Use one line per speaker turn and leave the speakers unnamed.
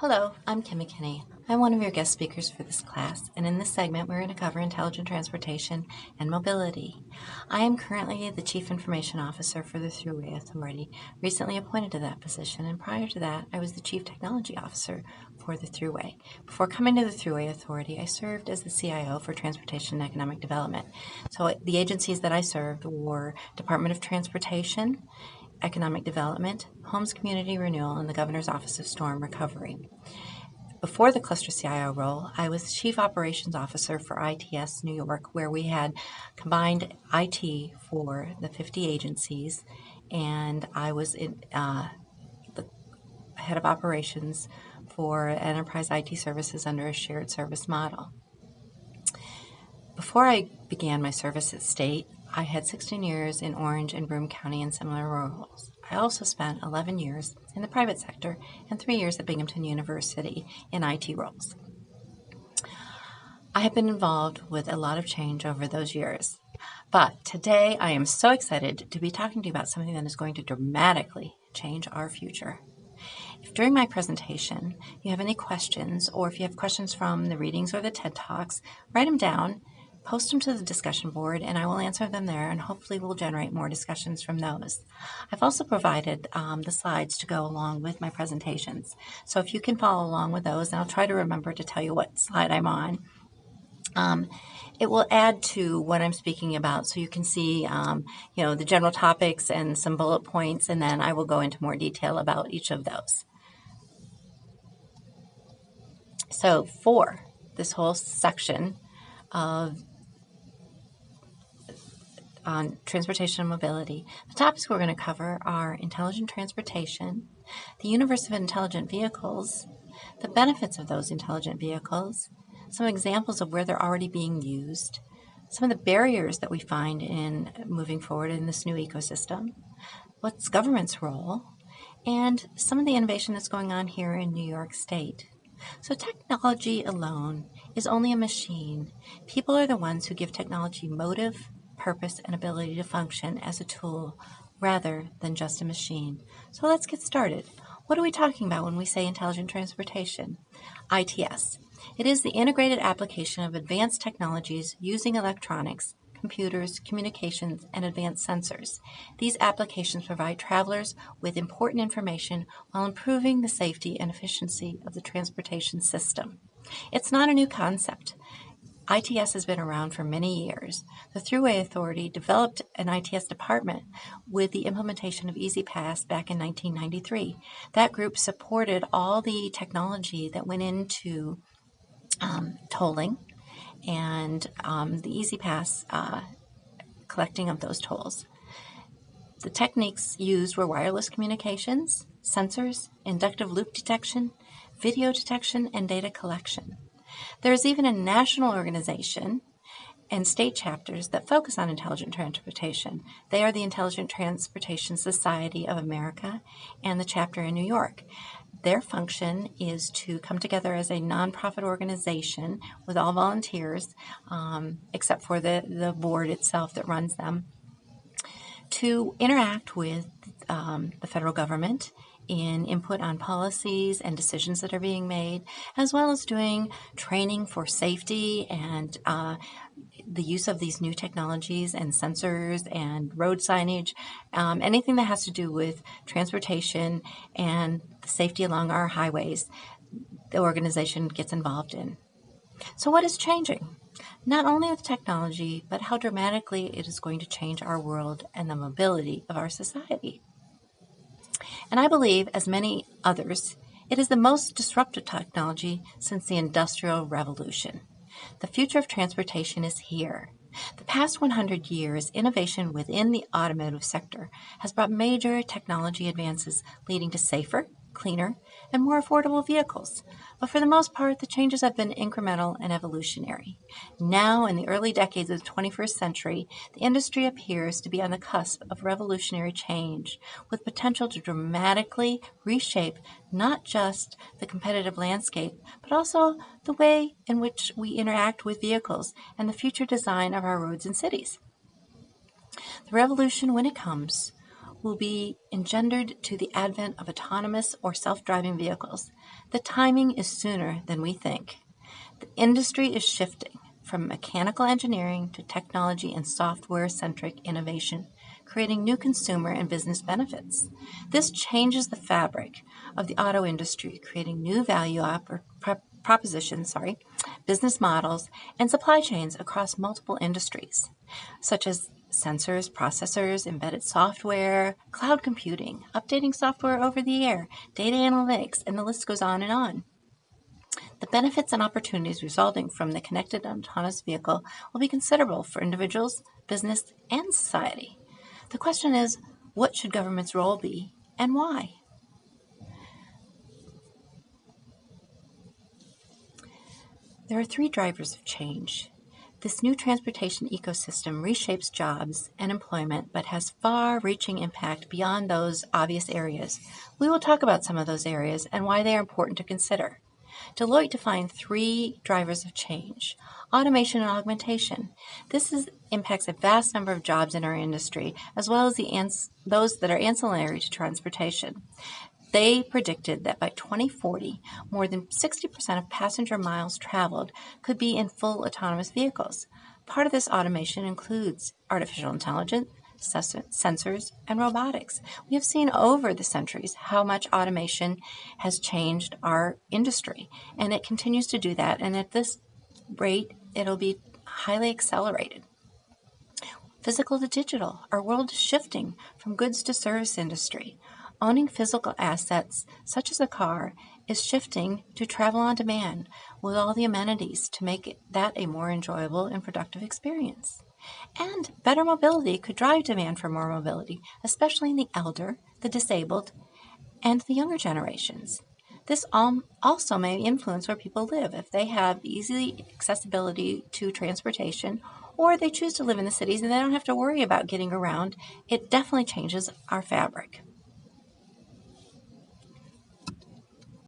Hello, I'm Kim McKinney. I'm one of your guest speakers for this class, and in this segment we're going to cover intelligent transportation and mobility. I am currently the Chief Information Officer for the Thruway Authority, recently appointed to that position, and prior to that I was the Chief Technology Officer for the Thruway. Before coming to the Thruway Authority, I served as the CIO for Transportation and Economic Development. So the agencies that I served were Department of Transportation, Economic Development, Homes Community Renewal, and the Governor's Office of Storm Recovery. Before the cluster CIO role, I was Chief Operations Officer for ITS New York, where we had combined IT for the 50 agencies, and I was the head of operations for enterprise IT services under a shared service model. Before I began my service at state, I had 16 years in Orange and Broome County in similar roles. I also spent 11 years in the private sector and 3 years at Binghamton University in IT roles. I have been involved with a lot of change over those years, but today I am so excited to be talking to you about something that is going to dramatically change our future. If during my presentation you have any questions, or if you have questions from the readings or the TED Talks, write them down, post them to the discussion board, and I will answer them there, and hopefully we'll generate more discussions from those. I've also provided the slides to go along with my presentations. So if you can follow along with those, and I'll try to remember to tell you what slide I'm on. It will add to what I'm speaking about, so you can see the general topics and some bullet points, and then I will go into more detail about each of those. So for this whole section on transportation and mobility, the topics we're going to cover are intelligent transportation, the universe of intelligent vehicles, the benefits of those intelligent vehicles, some examples of where they're already being used, some of the barriers that we find in moving forward in this new ecosystem, what's government's role, and some of the innovation that's going on here in New York State. So technology alone is only a machine. People are the ones who give technology motive, purpose, and ability to function as a tool rather than just a machine. So let's get started. What are we talking about when we say intelligent transportation? ITS. It is the integrated application of advanced technologies using electronics, computers, communications, and advanced sensors. These applications provide travelers with important information while improving the safety and efficiency of the transportation system. It's not a new concept. ITS has been around for many years. The Thruway Authority developed an ITS department with the implementation of E-ZPass back in 1993. That group supported all the technology that went into tolling and the E-ZPass collecting of those tolls. The techniques used were wireless communications, sensors, inductive loop detection, video detection, and data collection. There is even a national organization and state chapters that focus on intelligent transportation. They are the Intelligent Transportation Society of America and the chapter in New York. Their function is to come together as a nonprofit organization with all volunteers, except for the board itself that runs them, to interact with the federal government in input on policies and decisions that are being made, as well as doing training for safety and the use of these new technologies and sensors and road signage, anything that has to do with transportation and the safety along our highways, the organization gets involved in. So what is changing? Not only with technology, but how dramatically it is going to change our world and the mobility of our society. And I believe, as many others, it is the most disruptive technology since the Industrial Revolution. The future of transportation is here. The past 100 years, innovation within the automotive sector has brought major technology advances leading to safer, cleaner, and more affordable vehicles. But for the most part, the changes have been incremental and evolutionary. Now, in the early decades of the 21st century, the industry appears to be on the cusp of revolutionary change, with potential to dramatically reshape not just the competitive landscape, but also the way in which we interact with vehicles and the future design of our roads and cities. The revolution, when it comes, will be engendered to the advent of autonomous or self-driving vehicles. The timing is sooner than we think. The industry is shifting from mechanical engineering to technology and software-centric innovation, creating new consumer and business benefits. This changes the fabric of the auto industry, creating new value propositions, business models, and supply chains across multiple industries, such as sensors, processors, embedded software, cloud computing, updating software over the air, data analytics, and the list goes on and on. The benefits and opportunities resulting from the connected autonomous vehicle will be considerable for individuals, business, and society. The question is, what should government's role be and why? There are three drivers of change. This new transportation ecosystem reshapes jobs and employment, but has far-reaching impact beyond those obvious areas. We will talk about some of those areas and why they are important to consider. Deloitte defined three drivers of change. Automation and augmentation. This impacts a vast number of jobs in our industry, as well as those that are ancillary to transportation. They predicted that by 2040, more than 60% of passenger miles traveled could be in full autonomous vehicles. Part of this automation includes artificial intelligence, sensors, and robotics. We have seen over the centuries how much automation has changed our industry, and it continues to do that, and at this rate, it'll be highly accelerated. Physical to digital. Our world is shifting from goods to service industry. Owning physical assets, such as a car, is shifting to travel on demand with all the amenities to make that a more enjoyable and productive experience. And better mobility could drive demand for more mobility, especially in the elder, the disabled, and the younger generations. This also may influence where people live. If they have easy accessibility to transportation, or they choose to live in the cities and they don't have to worry about getting around, it definitely changes our fabric.